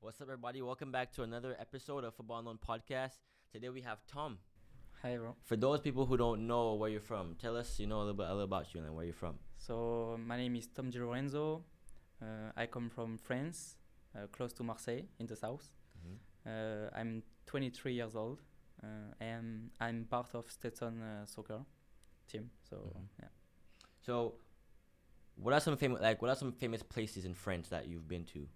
What's up, everybody? Welcome back to another episode of Football Unknown Podcast. Today we have Tom. Hi, bro. For those people who don't know where you're from, tell us, a little about you and where you're from. So my name is Tom DiLorenzo. I come from France, close to Marseille, in the south. Mm-hmm. I'm 23 years old, and I'm part of Stetson soccer team. So yeah. So, what are some famous places in France that you've been to?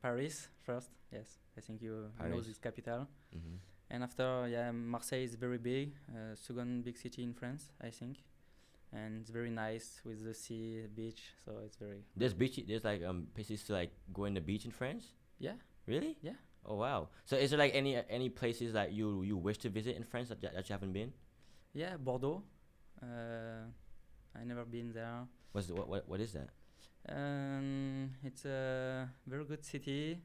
Paris first. Yes, I think you know this capital. Mm-hmm. And after, Marseille is very big, second big city in France, I think, and it's very nice with the sea, beach. So it's very. There's places to go in the beach in France. Yeah. Really? Yeah. Oh wow! So is there any places that you wish to visit in France that you haven't been? Yeah, Bordeaux. I never been there. What is that? It's a very good city.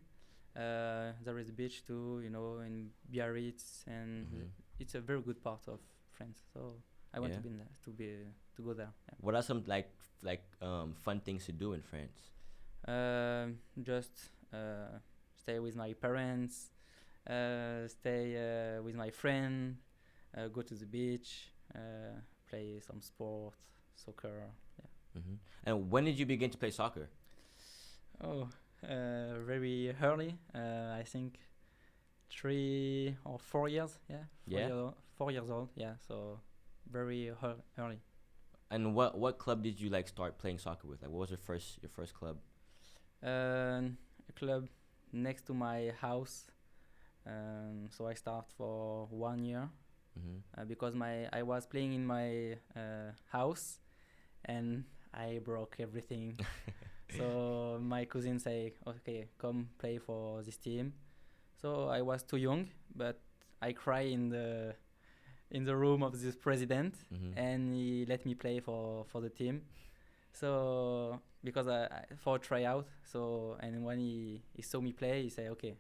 There is a beach too, in Biarritz, and it's a very good part of France. So I want to be there, to go there. Yeah. What are some fun things to do in France? Just stay with my parents, stay with my friend, go to the beach, play some sport, soccer. Yeah. Mm-hmm. And when did you begin to play soccer? Very early. I think 3 or 4 years. Yeah. 4 years old. Yeah. So very early. And what club did you start playing soccer with? What was your first club? A club next to my house. So I start for 1 year. Mm-hmm. Because I was playing in my house, and I broke everything. So my cousin say, "Okay, come play for this team." So I was too young, but I cry in the room of this president, and he let me play for the team. So because I for tryout. So and when he saw me play, he said, "Okay,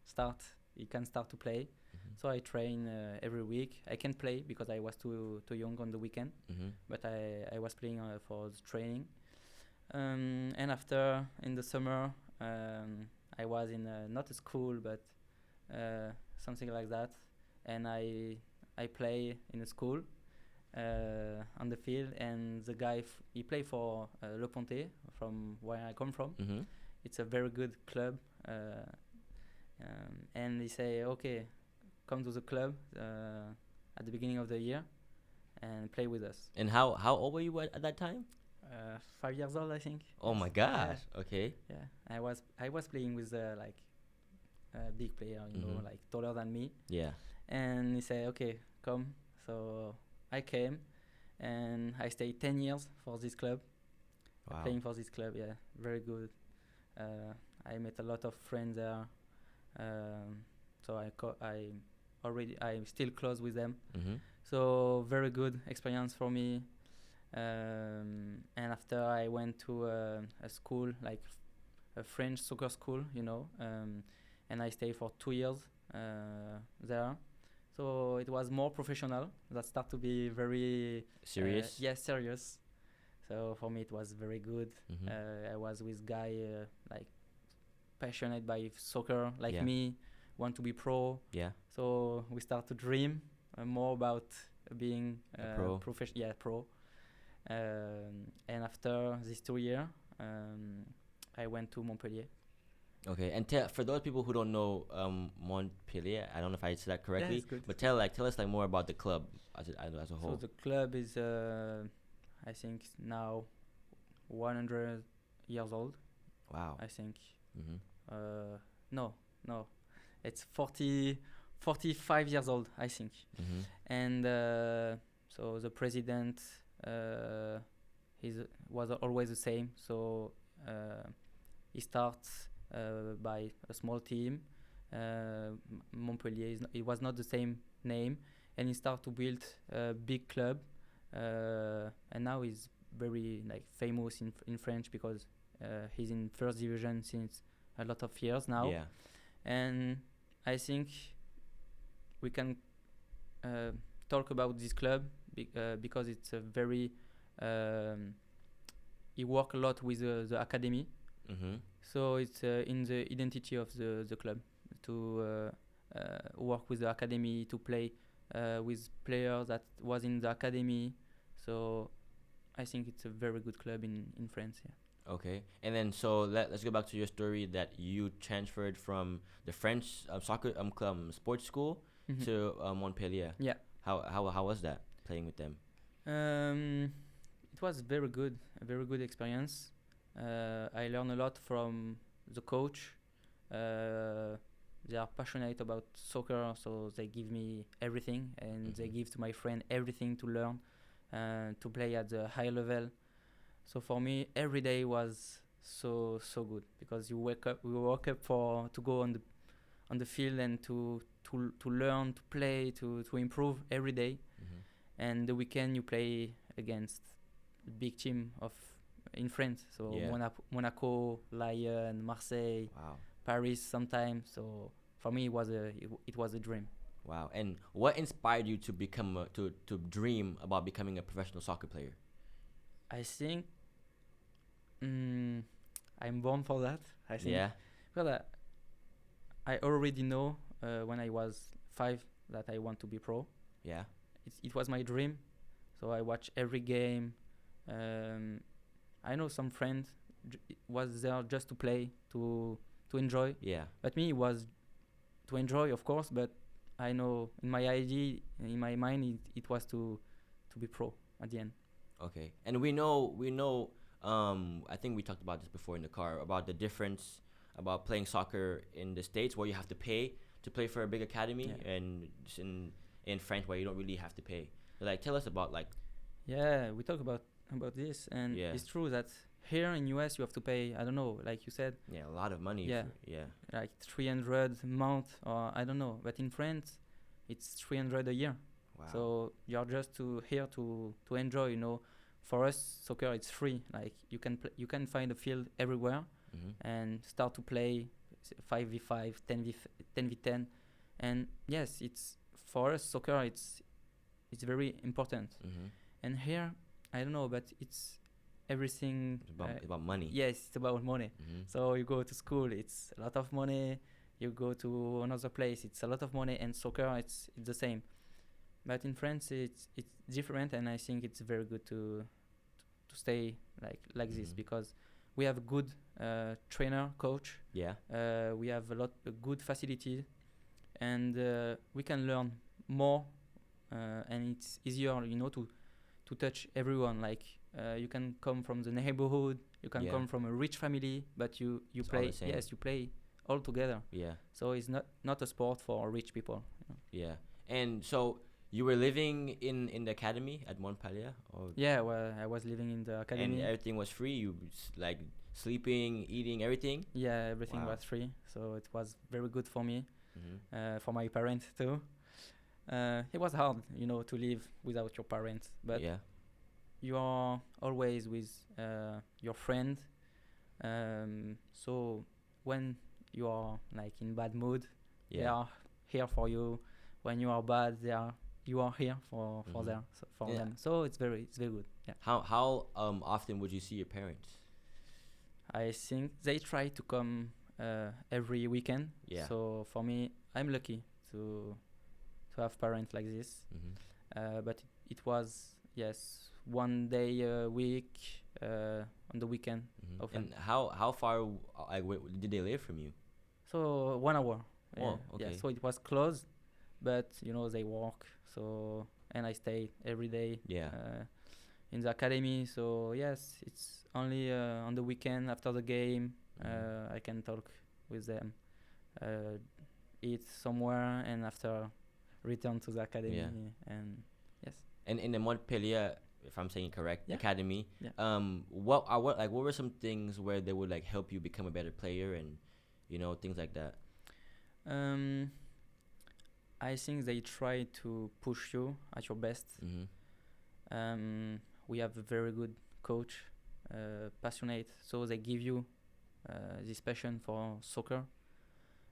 start. You can start to play." So I train every week. I can't play because I was too young on the weekend, but I was playing for the training. And after, in the summer, I was in not a school, but something like that. And I play in a school on the field. And the guy, he played for Le Pontet, from where I come from. Mm-hmm. It's a very good club. And he say, "Okay, come to the club at the beginning of the year and play with us." And how old were you at that time? 5 years old, I think. Oh my gosh! Yeah. Okay. Yeah, I was playing with a big player, taller than me. Yeah. And he said, "Okay, come." So I came, and I stayed 10 years for this club. Wow. Playing for this club, yeah, very good. I met a lot of friends there. So I'm still close with them. Mm-hmm. So very good experience for me. And after I went to a school, a French soccer school, and I stayed for 2 years there. So it was more professional. That started to be very serious. Serious. So for me it was very good. I was with guy passionate by soccer me, want to be pro. Yeah. So we start to dream more about being pro. Pro. And after these 2 years, I went to Montpellier. Okay, and for those people who don't know Montpellier, I don't know if I said that correctly, it's good. but tell us like more about the club as a So whole. the club is, I think now 100 years old. Wow. I think. Mm-hmm. No, it's 45 years old, I think. Mm-hmm. And so the president, was always the same. So he starts by a small team. Montpellier it was not the same name, and he started to build a big club. And now he's very like famous in French because he's in first division since a lot of years now. Yeah. And I think we can talk about this club because it's a very he work a lot with the academy. Mm-hmm. So it's in the identity of the club to work with the academy, to play with players that was in the academy. So I think it's a very good club in France. Yeah. Okay, and then so let's go back to your story that you transferred from the French soccer club sports school Mhm. to Montpellier. Yeah. How was that playing with them? It was very good, a very good experience. I learned a lot from the coach. They are passionate about soccer, so they give me everything, and they give to my friend everything to learn, to play at the high level. So for me, every day was so good because we woke up to go on the field and to learn, to play, to improve every day. Mm-hmm. And the weekend you play against a big team in France. So Yeah. Monaco, Lyon, Marseille, Wow. Paris sometimes. So for me, it was a dream. Wow. And what inspired you to become to dream about becoming a professional soccer player? I think I'm born for that. I think. Yeah. Well, I already know when I was 5 that I want to be pro. Yeah. It was my dream. So I watch every game. I know some friend was there just to play, to enjoy. Yeah. But me, it was to enjoy, of course. But I know in my idea, in my mind, it was to be pro at the end. Okay. And we know. I think we talked about this before in the car about the difference about playing soccer in the States where you have to pay to play for a big academy, and just in France where you don't really have to pay. So, like, tell us about like. Yeah, we talk about this, and it's true that here in US you have to pay, I don't know, like you said. Yeah, a lot of money. Yeah. Like 300 a month, or I don't know. But in France, it's 300 a year. Wow. So you're just here to enjoy. You know, for us, soccer it's free. Like you can find a field everywhere, and start to play 5v5, 10v10, and yes, it's for us soccer. It's very important. And here, I don't know, but it's everything. It's about money. Yes, it's about money. So you go to school, it's a lot of money. You go to another place, it's a lot of money. And soccer, it's the same. But in France, it's different, and I think it's very good to stay like this because we have a good trainer, coach. Yeah. We have a good facility, and we can learn more, and it's easier, you know, to touch everyone. Like you can come from the neighborhood, you can come from a rich family, but you play. Yes, you play all together. Yeah. So it's not a sport for rich people. You know? Yeah. And so you were living in the academy at Montpellier, or? Yeah, well, I was living in the academy. And everything was free. You like sleeping, eating, everything. Yeah, everything was free. So it was very good for me, for my parents too. It was hard, you know, to live without your parents, but you are always with your friend. So when you are like in bad mood, they are here for you. When you are bad, you are here for them. So it's very good. Yeah. How often would you see your parents? I think they try to come every weekend. Yeah. So for me, I'm lucky to have parents like this. But it was Yes, 1 day a week on the weekend. Often. And how far did they live from you? So 1 hour. Oh, Yeah, okay. so it was close, but they work. So and I stay every day. Yeah. In the academy. So yes, it's only on the weekend after the game. I can talk with them, eat somewhere, and after return to the academy. Yeah. And yes. And in the Montpellier, if I'm saying it correct, Yeah. academy, Yeah. what were some things where they would like help you become a better player and things like that? I think they try to push you at your best. We have a very good coach, passionate, so they give you this passion for soccer,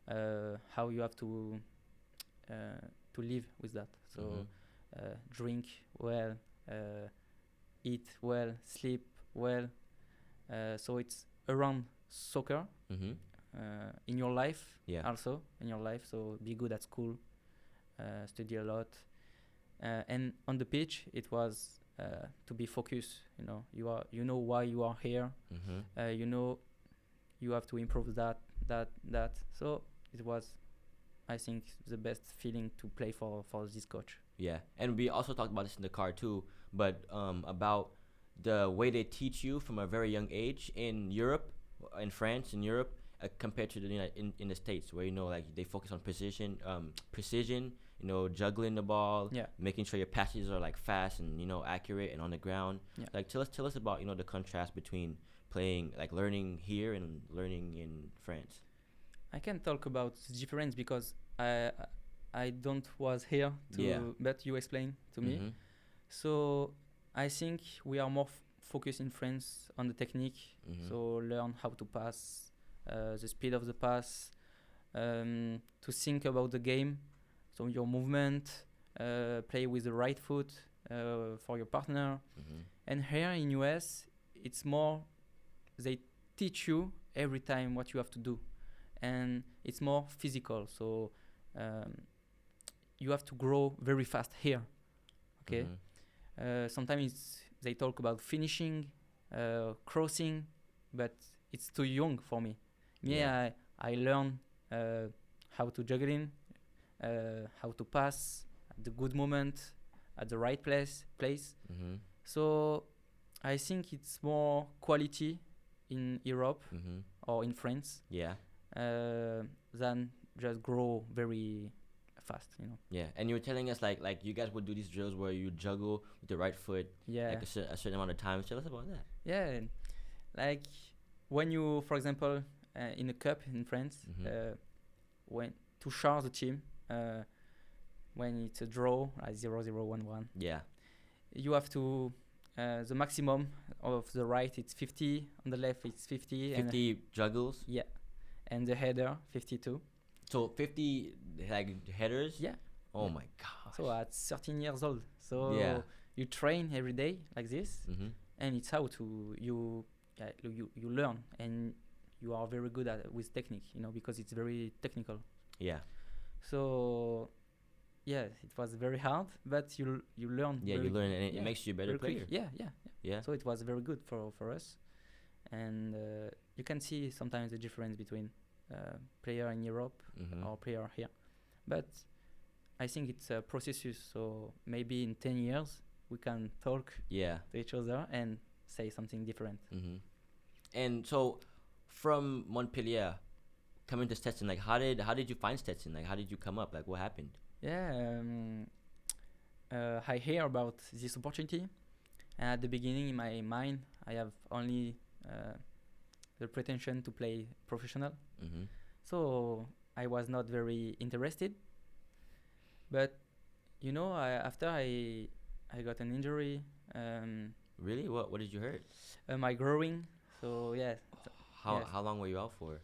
how you have to live with that. So drink well, eat well, sleep well. So it's around soccer in your life, also in your life. So be good at school, study a lot, and on the pitch it was to be focused. You know why you are here. You have to improve that. So it was, I think, the best feeling to play for this coach. Yeah, and we also talked about this in the car too, but about the way they teach you from a very young age in Europe, in France, in Europe, compared to in the States, where like they focus on precision, juggling the ball, making sure your passes are like fast and accurate and on the ground. Like tell us about the contrast between playing, like learning here and learning in France. I can talk about the difference because I don't was here but you explain to me. So I think we are more focused in France on the technique. So learn how to pass, the speed of the pass, to think about the game. So your movement, play with the right foot for your partner. And here in US, it's more, they teach you every time what you have to do. And it's more physical. So you have to grow very fast here. Okay. Sometimes they talk about finishing, crossing, but it's too young for me. I learn how to juggling, how to pass at the good moment, at the right place. So I think it's more quality in Europe or in France than just grow very fast. Yeah, and you were telling us like you guys would do these drills where you juggle with the right foot like a certain amount of times. Tell us about that. Yeah, like when you, for example, in a cup in France, when to charge the team, when it's a draw, like 0-0, 1-1. Yeah. You have to, the maximum of the right it's 50, on the left it's 50. 50 juggles? Yeah. And the header, 52. So 50 like headers? Yeah. Oh my gosh. So at 13 years old. So you train every day like this, and it's how to you learn, and you are very good at with technique, because it's very technical. Yeah. So it was very hard, but you learn. Yeah, you learn, and it makes you a better player. Quick. Yeah. So it was very good for us, and you can see sometimes the difference between player in Europe or player here, but I think it's a process. So maybe in 10 years we can talk to each other and say something different. And so from Montpellier coming to Stetson, like how did you find Stetson? Like how did you come up? Like what happened? I hear about this opportunity, and at the beginning in my mind I have only the pretension to play professional. So I was not very interested, but after I got an injury. Really? What did you hurt? My growing. So How long were you out for?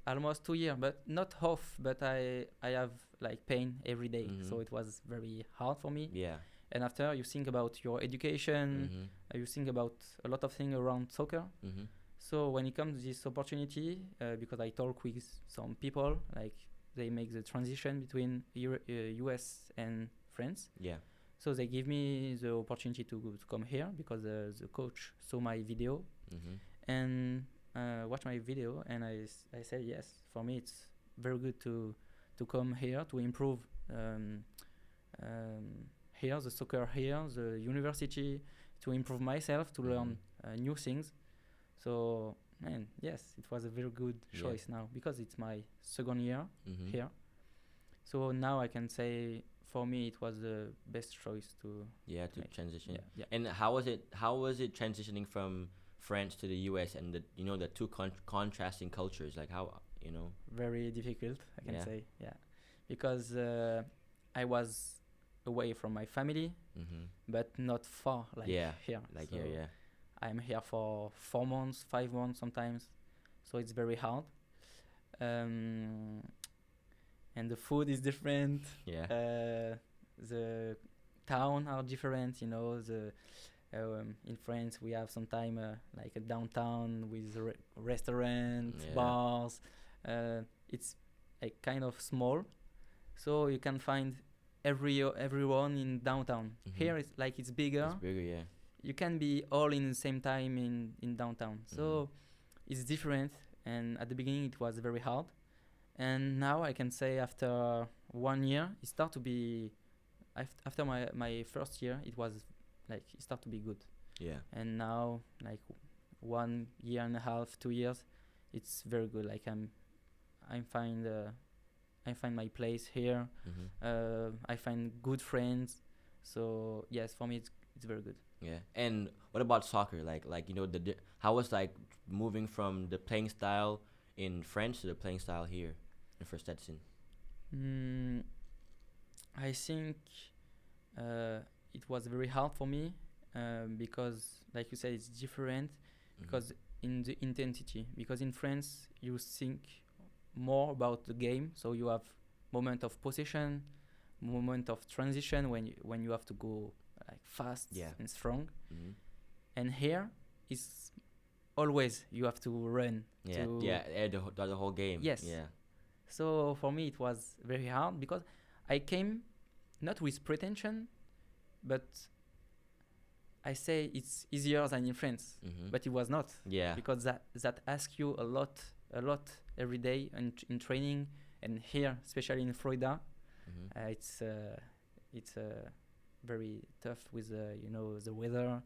Almost 2 years, but not half. But I have like pain every day, so it was very hard for me. Yeah. And after you think about your education, you think about a lot of things around soccer. So when it comes to this opportunity, because I talk with some people, like they make the transition between US and France. Yeah. So they give me the opportunity to come here because the coach saw my video and watched my video, and I said yes. For me, it's very good to come here to improve here the soccer here, the university, to improve myself, to learn new things. So man, yes, it was a very good choice now because it's my second year here. So now I can say for me it was the best choice to make. Transition. Yeah. And how was it transitioning from France to the US and the two contrasting cultures, like how Very difficult, I can say, because I was away from my family, but not far like here. Like so here, I'm here for 4 months, 5 months sometimes, so it's very hard. And the food is different. The town are different. In France we have sometime like a downtown with restaurants, bars. It's like kind of small, so you can find everyone in downtown. Here it's bigger. It's bigger, yeah. You can be all in the same time in downtown. So it's different, and at the beginning it was very hard. And now I can say after 1 year, it start to be, after my first year, it was like, it start to be good. Yeah. And now, like 1 year and a half, 2 years, it's very good. Like I find my place here. I find good friends. So yes, for me it's very good. Yeah. And what about soccer? Like how was like moving from the playing style in France to the playing style here for Stetson? I think it was very hard for me because, like you said, it's different because in the intensity. Because in France, you think more about the game, so you have moment of possession, moment of transition when you have to go like fast and strong. And here is always you have to run. The whole game. Yes. Yeah. So for me it was very hard because I came not with pretension, but I say it's easier than in France, but it was not. Yeah. Because that asks you a lot every day in training, and here, especially in Florida, it's very tough with the weather.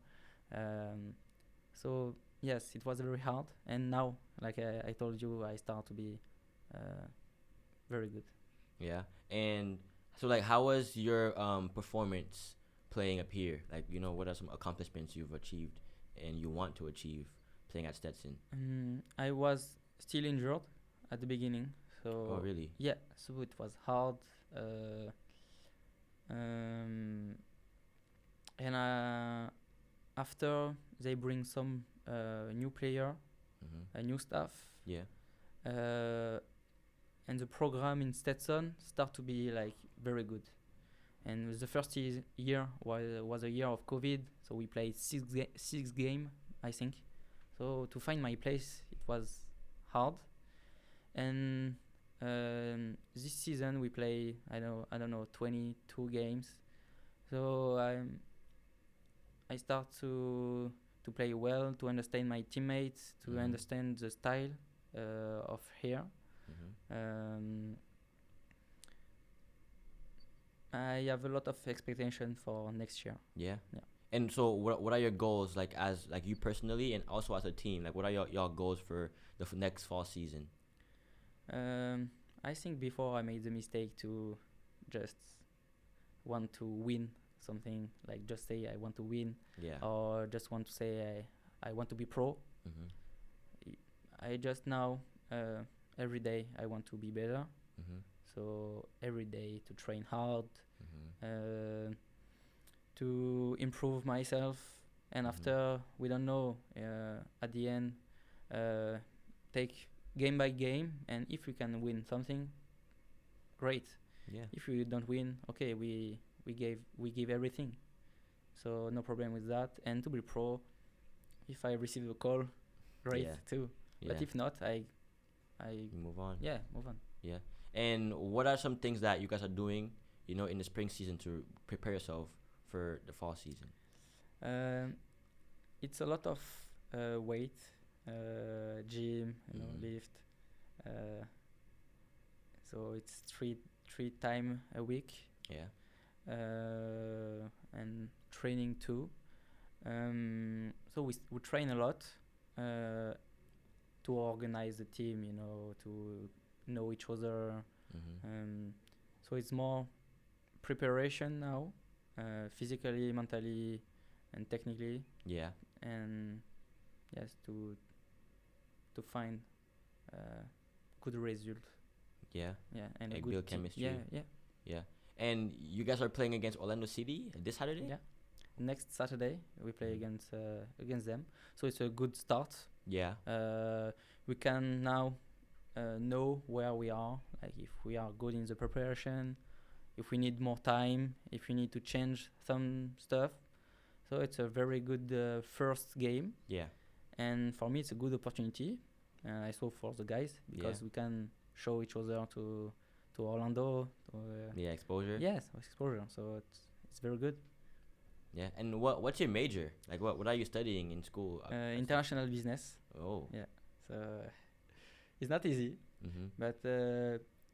So yes, it was very hard, and now, like I told you, I start to be very good. Yeah. And so, like, how was your performance playing up here? Like, what are some accomplishments you've achieved and you want to achieve playing at Stetson? I was still injured at the beginning, so. Oh, really? Yeah, so it was hard. And after they bring some new player, new staff. Yeah. And the program in Stetson start to be like very good. And the first year was a year of COVID, so we played six game, I think. So to find my place, it was hard. And this season we play I don't know 22 games. So I start to play well, to understand my teammates, to understand the style of here. I have a lot of expectation for next year. Yeah. And so what are your goals, like as like you personally and also as a team? Like what are your goals for the next fall season? I think before I made the mistake to just want to win something, like just say I want to win, or just want to say I want to be pro. I just now every day I want to be better. So every day to train hard, to improve myself, and after we don't know at the end, take game by game, and if we can win something, great. If we don't win, okay, we give everything, so no problem with that. And to be pro, if I receive a call, great too. But if not, I move on. Move on. And what are some things that you guys are doing, in the spring season to prepare yourself for the fall season? It's a lot of weight, gym, lift. So it's three time a week. Yeah. And training too. So we train a lot to organize the team, to know each other. So it's more preparation now, physically, mentally, and technically. Yeah. And yes, to find good result. Yeah. Yeah, and like a good build chemistry. Yeah. And you guys are playing against Orlando City this Saturday? Yeah. Next Saturday we play against them. So it's a good start. Yeah. We can now know where we are, like if we are good in the preparation, if we need more time, if we need to change some stuff. So it's a very good first game. Yeah. And for me it's a good opportunity. I saw for the guys because we can show each other to Orlando. Exposure. Yes, exposure. So it's very good. Yeah. And what's your major? Like what are you studying in school? International business. Oh. Yeah. So it's not easy, but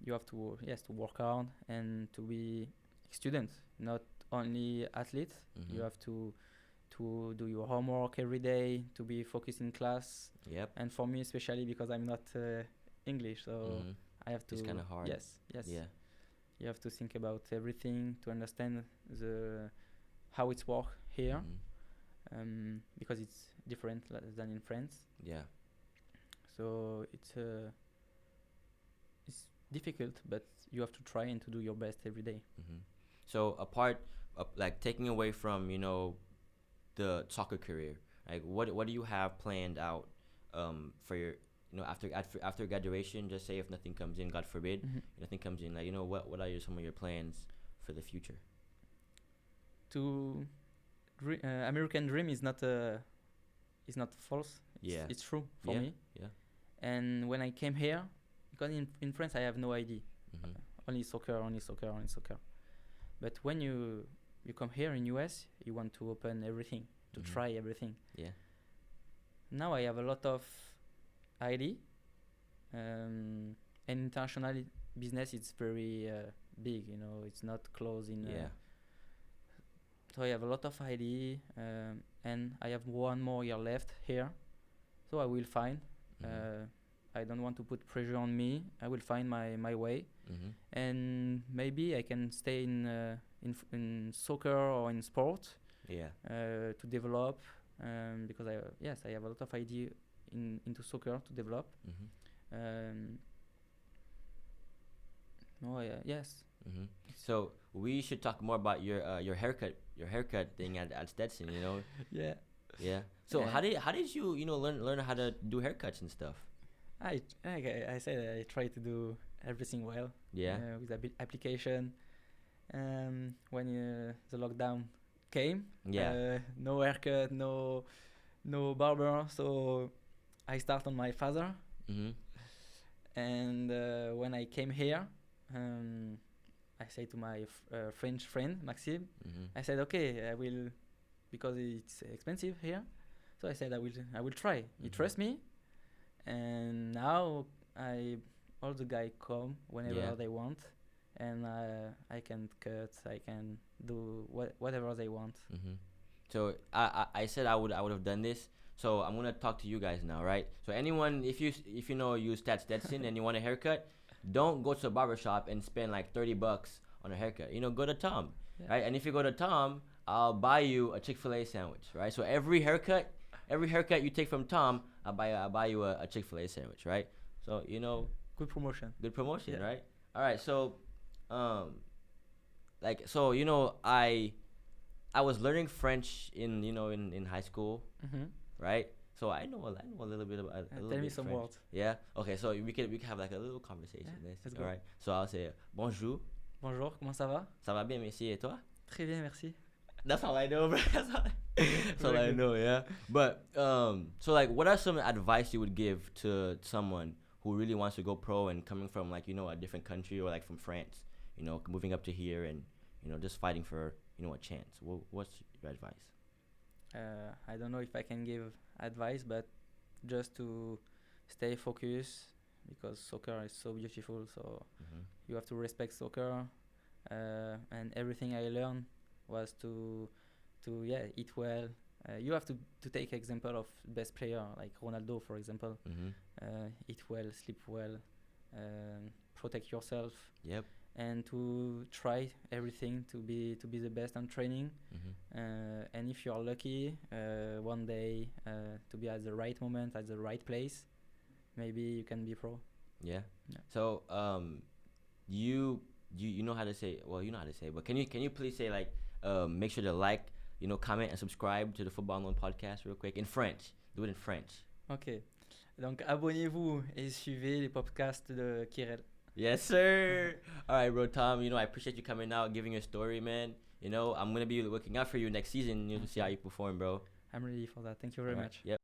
you have to work hard and to be student, not only athlete. You have to do your homework every day, to be focused in class. Yep. And for me especially because I'm not English, so I have to. It's kind of hard. Yes. Yeah. You have to think about everything to understand how it's work here, because it's different than in France. Yeah. So it's difficult, but you have to try and to do your best every day. So apart, like taking away from the soccer career, like what do you have planned out for your after graduation? Just say if nothing comes in, God forbid, nothing comes in. Like what are some of your plans for the future? American dream is not false. It's true for me. Yeah. And when I came here, because in France I have no idea, only soccer. But when you come here in US, you want to open everything, to try everything. Yeah. Now I have a lot of idea, and international business is very big. It's not closed in. So I have a lot of idea, and I have 1 more year left here, so I will find. I don't want to put pressure on me. I will find my way, and maybe I can stay in soccer or in sport. Yeah. To develop, because I have a lot of idea into soccer to develop. Yes. So we should talk more about your haircut thing at Stetson. Yeah. Yeah. So how did you learn how to do haircuts and stuff? I said I try to do everything well. Yeah. With application. When the lockdown came. Yeah. No haircut, no barber. So I start on my father. And when I came here, I say to my French friend Maxime, I said, okay, I will, because it's expensive here. So I said I will try. He trusts me, and now all the guys come whenever they want, and I can cut, I can do whatever they want. So I said I would have done this. So I'm gonna talk to you guys now, right? So anyone, if you use Stetson and you want a haircut, don't go to a barbershop and spend like $30 on a haircut. Go to Tom, right? And if you go to Tom, I'll buy you a Chick-fil-A sandwich, right? So every haircut you take from Tom, I'll buy you a Chick-fil-A sandwich, right? So Good promotion. Good promotion, right? All right. So, I was learning French in high school, right? So I know a little bit about. Tell me some French. words. Yeah. Okay. So we can have like a little conversation. Let's all go. right. So I'll say bonjour. Bonjour. Comment ça va? Ça va bien, merci. Et toi? Très bien, merci. That's all I know, bro. That's all I know. Yeah. But so like, what are some advice you would give to someone who really wants to go pro and coming from like a different country or like from France, moving up to here and just fighting for a chance. What's your advice? I don't know if I can give advice, but just to stay focused, because soccer is so beautiful. So you have to respect soccer, and everything I learned was to eat well. You have to take example of best player like Ronaldo, for example. Eat well, sleep well, protect yourself. Yep. And to try everything to be the best on training. And if you're lucky, one day to be at the right moment, at the right place, maybe you can be pro. Yeah. So you know how to say, well, you know how to say, but can you please say, like, make sure to like, comment and subscribe to the Football Known podcast real quick in French. Do it in French. Ok. Donc abonnez-vous et suivez les podcasts de Kirel. Yes, sir. All right, bro, Tom. I appreciate you coming out, giving your story, man. I'm gonna be looking out for you next season, to see how you perform, bro. I'm ready for that. Thank you very much. Yep.